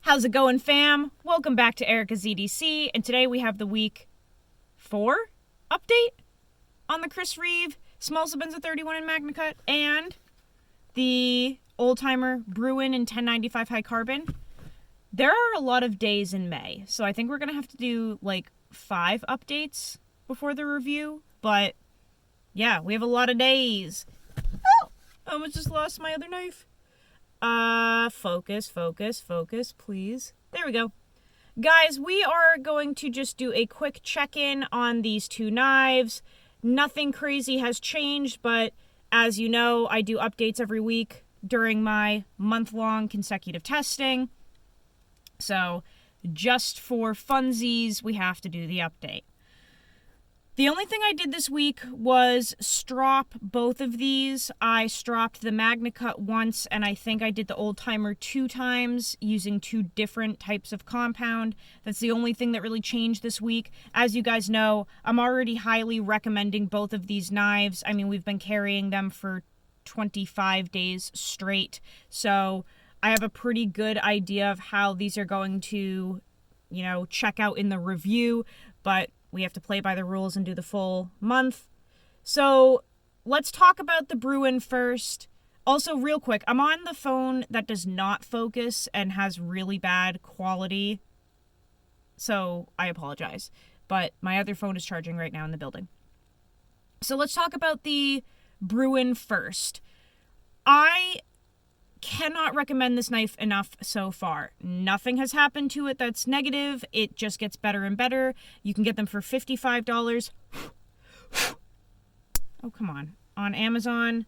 How's it going, fam? Welcome back to Erica's EDC, and today we have the week 4 update on the Chris Reeve Small Sebenza 31 in MAGNACUT and the Old Timer Bruin in 1095 high carbon. There are a lot of days in May, so I think we're gonna have to do like 5 updates before the review, but yeah, we have a lot of days. Oh, I almost just lost my other knife. Focus, please. There we go. Guys, we are going to just do a quick check-in on these two knives. Nothing crazy has changed, but as you know, I do updates every week during my month-long consecutive testing. So, just for funsies, we have to do the update. The only thing I did this week was strop both of these. I stropped the MAGNACUT once, and I think I did the Old Timer 2 times using 2 different types of compound. That's the only thing that really changed this week. As you guys know, I'm already highly recommending both of these knives. I mean, we've been carrying them for 25 days straight, so I have a pretty good idea of how these are going to, check out in the review, but we have to play by the rules and do the full month. So let's talk about the Bruin first. Also, real quick, I'm on the phone that does not focus and has really bad quality, so I apologize. But my other phone is charging right now in the building. So let's talk about the Bruin first. I cannot recommend this knife enough so far. Nothing has happened to it that's negative. It just gets better and better. You can get them for $55. Oh, come on. On Amazon,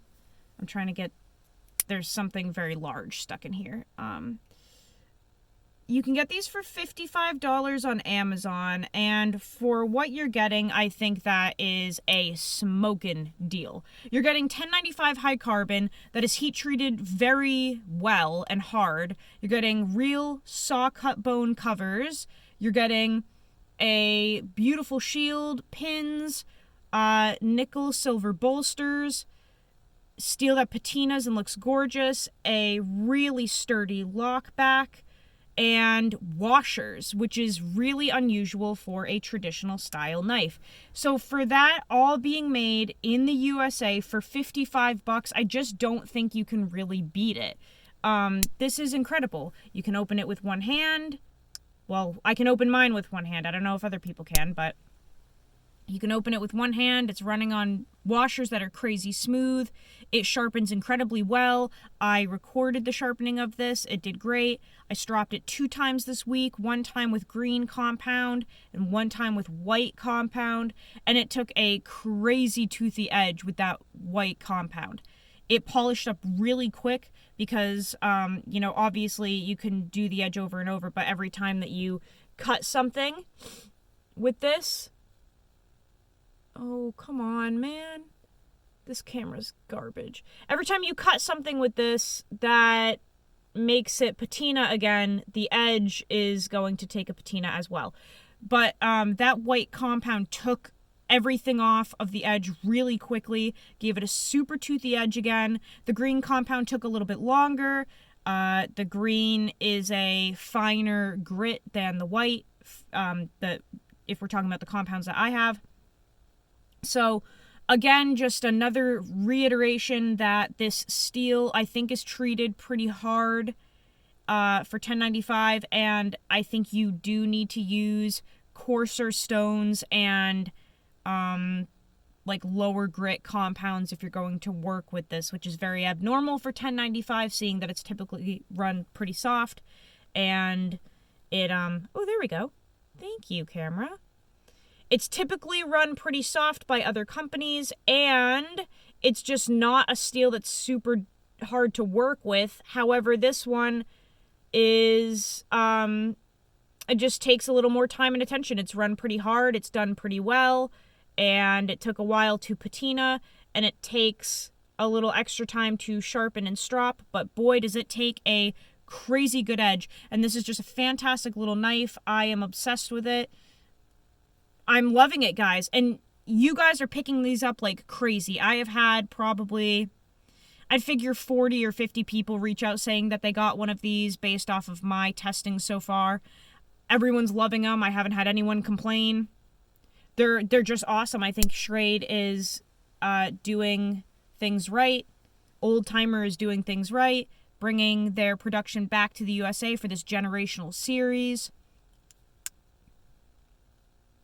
I'm trying to get... There's something very large stuck in here. You can get these for $55 on Amazon, and for what you're getting, I think that is a smokin' deal. You're getting 1095 high carbon that is heat treated very well and hard. You're getting real saw cut bone covers. You're getting a beautiful shield, pins, nickel silver bolsters, steel that patinas and looks gorgeous, a really sturdy lock back, and washers, which is really unusual for a traditional style knife. So for that all being made in the USA for $55, I just don't think you can really beat it. This is incredible. You can open it with one hand. Well, I can open mine with one hand. I don't know if other people can, but you can open it with one hand. It's running on washers that are crazy smooth. It sharpens incredibly well. I recorded the sharpening of this. It did great. I stropped it 2 times this week, 1 time with green compound and 1 time with white compound, and it took a crazy toothy edge with that white compound. It polished up really quick because, obviously you can do the edge over and over, but every time that you cut something with this... Oh, come on, man. This camera's garbage. Every time you cut something with this that makes it patina again, the edge is going to take a patina as well. But that white compound took everything off of the edge really quickly, gave it a super toothy edge again. The green compound took a little bit longer. The green is a finer grit than the white, if we're talking about the compounds that I have. So, again, just another reiteration that this steel, I think, is treated pretty hard for 1095, and I think you do need to use coarser stones and, lower grit compounds if you're going to work with this, which is very abnormal for 1095, seeing that it's typically run pretty soft, and it, oh, there we go. Thank you, camera. It's typically run pretty soft by other companies, and it's just not a steel that's super hard to work with. However, this one is, it just takes a little more time and attention. It's run pretty hard, it's done pretty well, and it took a while to patina, and it takes a little extra time to sharpen and strop, but boy, does it take a crazy good edge. And this is just a fantastic little knife. I am obsessed with it. I'm loving it, guys. And you guys are picking these up like crazy. I have had probably, I'd figure 40 or 50 people reach out saying that they got one of these based off of my testing so far. Everyone's loving them. I haven't had anyone complain. They're just awesome. I think Schrade is doing things right. Old Timer is doing things right, bringing their production back to the USA for this generational series.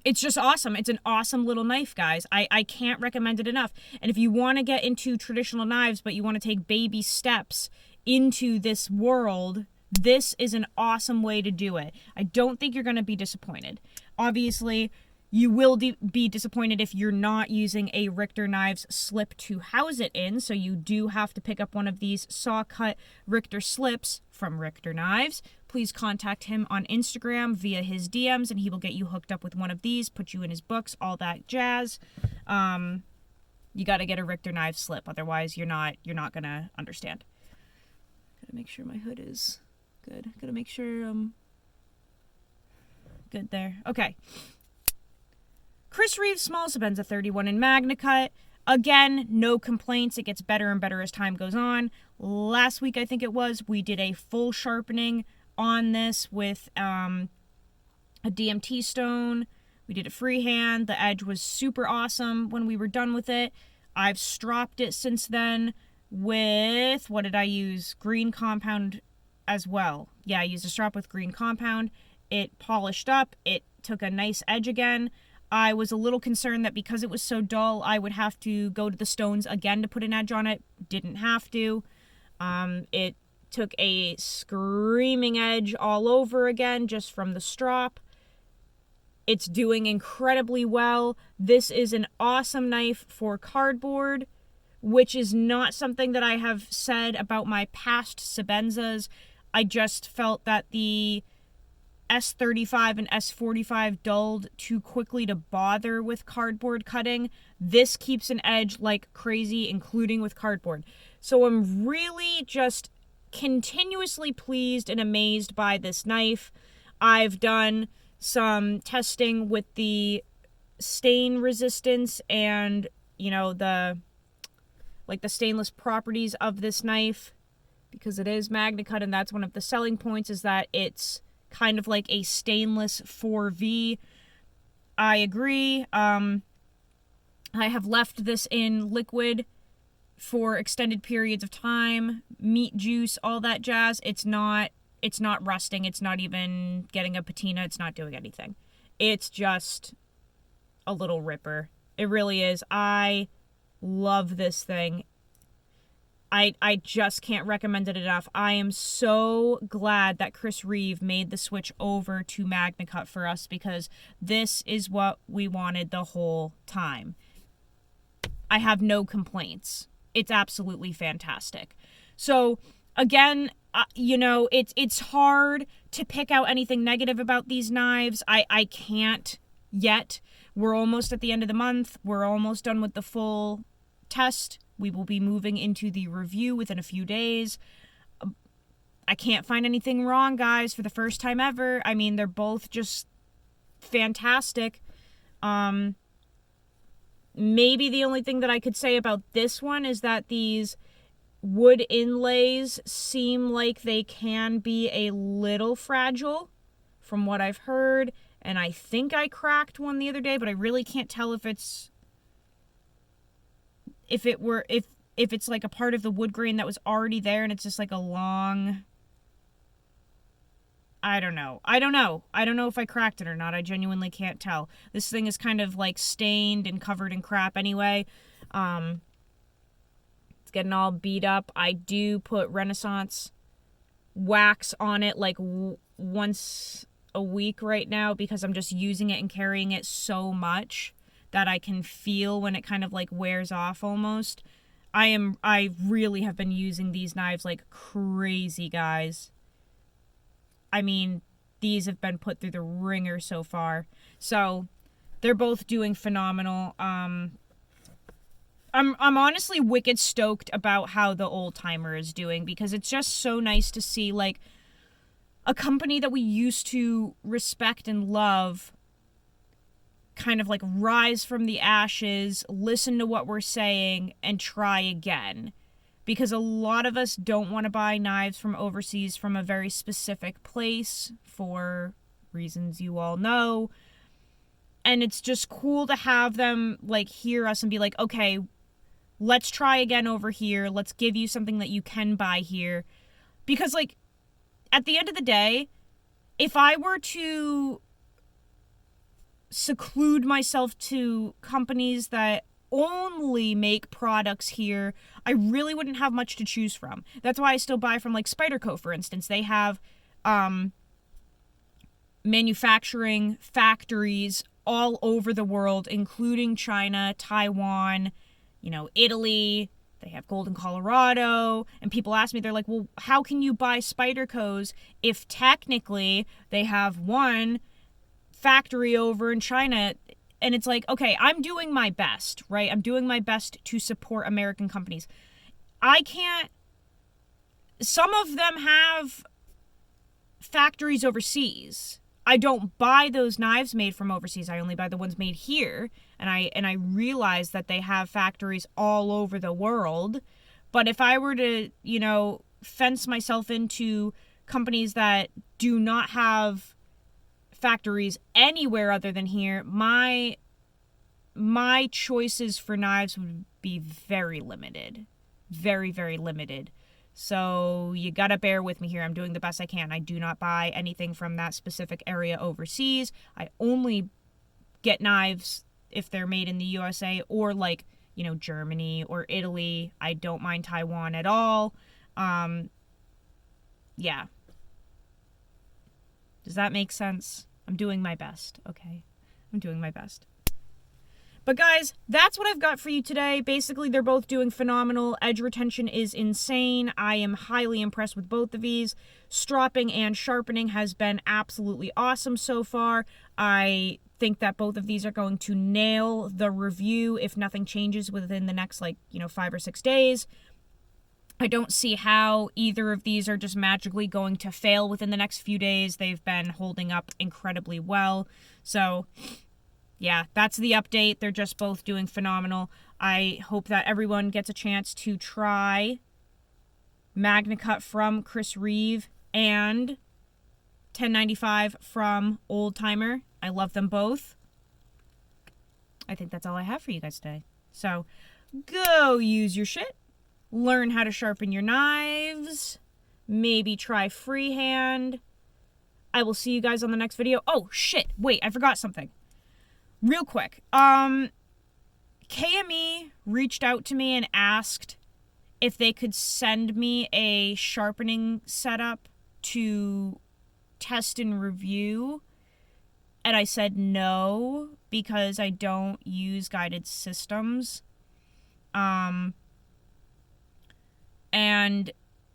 It's just awesome. It's an awesome little knife, guys. I can't recommend it enough. And if you want to get into traditional knives, but you want to take baby steps into this world, this is an awesome way to do it. I don't think you're going to be disappointed. Obviously, you will be disappointed if you're not using a Richter Knives slip to house it in, so you do have to pick up one of these saw-cut Richter slips from Richter Knives. Please contact him on Instagram via his DMs, and he will get you hooked up with one of these, put you in his books, all that jazz. You got to get a Richter Knives slip, otherwise you're not going to understand. Gotta make sure my hood is good. Gotta make sure good there. Okay. Chris Reeve Small Sebenza 31 in MAGNACUT. Again, no complaints. It gets better and better as time goes on. Last week, I think it was, we did a full sharpening on this with a DMT stone. We did a freehand. The edge was super awesome when we were done with it. I've stropped it since then with, what did I use? Green compound as well. Yeah, I used a strop with green compound. It polished up. It took a nice edge again. I was a little concerned that because it was so dull, I would have to go to the stones again to put an edge on it. Didn't have to. It took a screaming edge all over again just from the strop. It's doing incredibly well. This is an awesome knife for cardboard, which is not something that I have said about my past Sebenzas. I just felt that the S35 and S45 dulled too quickly to bother with cardboard cutting. This keeps an edge like crazy, including with cardboard. So I'm really just continuously pleased and amazed by this knife. I've done some testing with the stain resistance and, the stainless properties of this knife, because it is MAGNACUT, and that's one of the selling points, is that it's kind of like a stainless 4V. I agree. I have left this in liquid for extended periods of time, meat juice, all that jazz. It's not rusting. It's not even getting a patina. It's not doing anything. It's just a little ripper. It really is. I love this thing. I just can't recommend it enough. I am so glad that Chris Reeve made the switch over to MAGNACUT for us, because this is what we wanted the whole time. I have no complaints. It's absolutely fantastic. So, again, it's hard to pick out anything negative about these knives. I can't yet. We're almost at the end of the month. We're almost done with the full test. We will be moving into the review within a few days. I can't find anything wrong, guys, for the first time ever. I mean, they're both just fantastic. Maybe the only thing that I could say about this one is that these wood inlays seem like they can be a little fragile from what I've heard. And I think I cracked one the other day, but I really can't tell if it's like a part of the wood grain that was already there and it's just like a long, I don't know if I cracked it or not. I genuinely can't tell. This thing is kind of like stained and covered in crap anyway. It's getting all beat up. I do put Renaissance wax on it like once a week right now, because I'm just using it and carrying it so much that I can feel when it kind of like wears off almost. I really have been using these knives like crazy, guys. I mean, these have been put through the ringer so far. So they're both doing phenomenal. I'm honestly wicked stoked about how the Old Timer is doing, because it's just so nice to see like a company that we used to respect and love kind of like rise from the ashes, listen to what we're saying, and try again. because a lot of us don't want to buy knives from overseas from a very specific place for reasons you all know. And it's just cool to have them like hear us and be like, okay, let's try again over here. Let's give you something that you can buy here. Because like at the end of the day, if I were to seclude myself to companies that only make products here, I really wouldn't have much to choose from. That's why I still buy from like Spyderco, for instance. They have manufacturing factories all over the world, including China, Taiwan, Italy. They have Golden, Colorado. And people ask me, they're like, well, how can you buy Spydercos if technically they have one factory over in China? And it's like, okay, I'm doing my best, right? I'm doing my best to support American companies. Some of them have factories overseas. I don't buy those knives made from overseas. I only buy the ones made here. And I realize that they have factories all over the world. But if I were to, fence myself into companies that do not have factories anywhere other than here, my choices for knives would be very limited. Very, very limited. So you gotta bear with me here. I'm doing the best I can. I do not buy anything from that specific area overseas. I only get knives if they're made in the USA or like, Germany or Italy. I don't mind Taiwan at all. Yeah. Does that make sense? I'm doing my best, okay? I'm doing my best. But guys, that's what I've got for you today. Basically, they're both doing phenomenal. Edge retention is insane. I am highly impressed with both of these. Stropping and sharpening has been absolutely awesome so far. I think that both of these are going to nail the review if nothing changes within the next 5 or 6 days. I don't see how either of these are just magically going to fail within the next few days. They've been holding up incredibly well. So yeah, that's the update. They're just both doing phenomenal. I hope that everyone gets a chance to try MAGNACUT from Chris Reeve and 1095 from Old Timer. I love them both. I think that's all I have for you guys today. So go use your shit. Learn how to sharpen your knives. Maybe try freehand. I will see you guys on the next video. Oh, shit. Wait, I forgot something. Real quick. KME reached out to me and asked if they could send me a sharpening setup to test and review. And I said no, because I don't use guided systems. And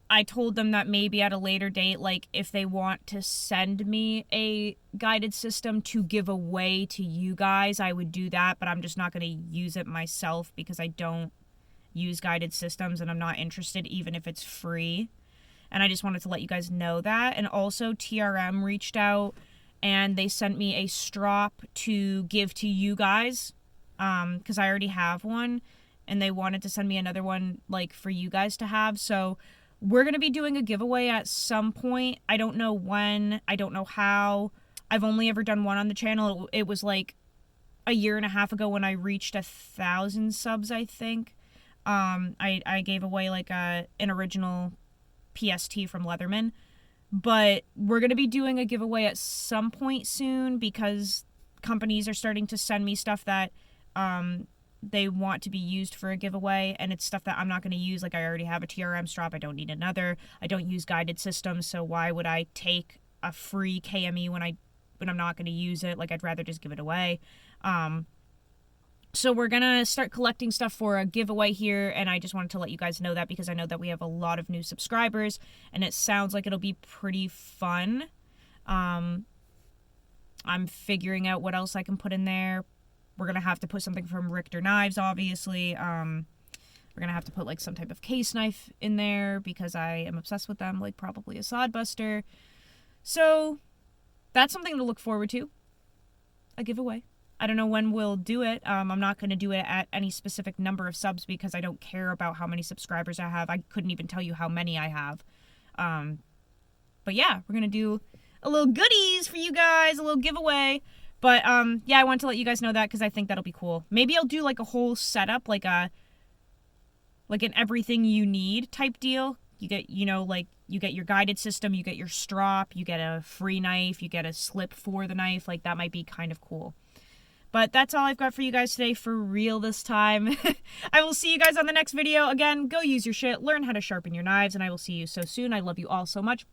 I told them that maybe at a later date, if they want to send me a guided system to give away to you guys, I would do that, but I'm just not going to use it myself because I don't use guided systems and I'm not interested even if it's free. And I just wanted to let you guys know that. And also TRM reached out and they sent me a strop to give to you guys because I already have one and they wanted to send me another one for you guys to have. So we're going to be doing a giveaway at some point. I don't know when. I don't know how. I've only ever done one on the channel. It was a year and a half ago when I reached 1,000 subs, I think. I gave away an original PST from Leatherman. But we're going to be doing a giveaway at some point soon because companies are starting to send me stuff that they want to be used for a giveaway, and it's stuff that I'm not going to use. I already have a TRM strap. I don't need another. I don't use guided systems, so why would I take a free KME when I'm not going to use it? I'd rather just give it away. So we're going to start collecting stuff for a giveaway here, and I just wanted to let you guys know that because I know that we have a lot of new subscribers, and it sounds like it'll be pretty fun. I'm figuring out what else I can put in there. We're going to have to put something from Richter Knives, obviously. We're going to have to put some type of case knife in there because I am obsessed with them, probably a Sodbuster. So that's something to look forward to. A giveaway. I don't know when we'll do it. I'm not going to do it at any specific number of subs because I don't care about how many subscribers I have. I couldn't even tell you how many I have. But yeah, we're going to do a little goodies for you guys, a little giveaway. But yeah, I want to let you guys know that because I think that'll be cool. Maybe I'll do like a whole setup, like an everything you need type deal. You get, you know, like you get your guided system, you get your strop, you get a free knife, you get a slip for the knife. Like that might be kind of cool. But that's all I've got for you guys today, for real this time. I will see you guys on the next video. Again, go use your shit, learn how to sharpen your knives, and I will see you so soon. I love you all so much.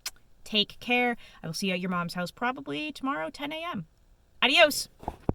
Take care. I will see you at your mom's house probably tomorrow, 10 a.m. Adios.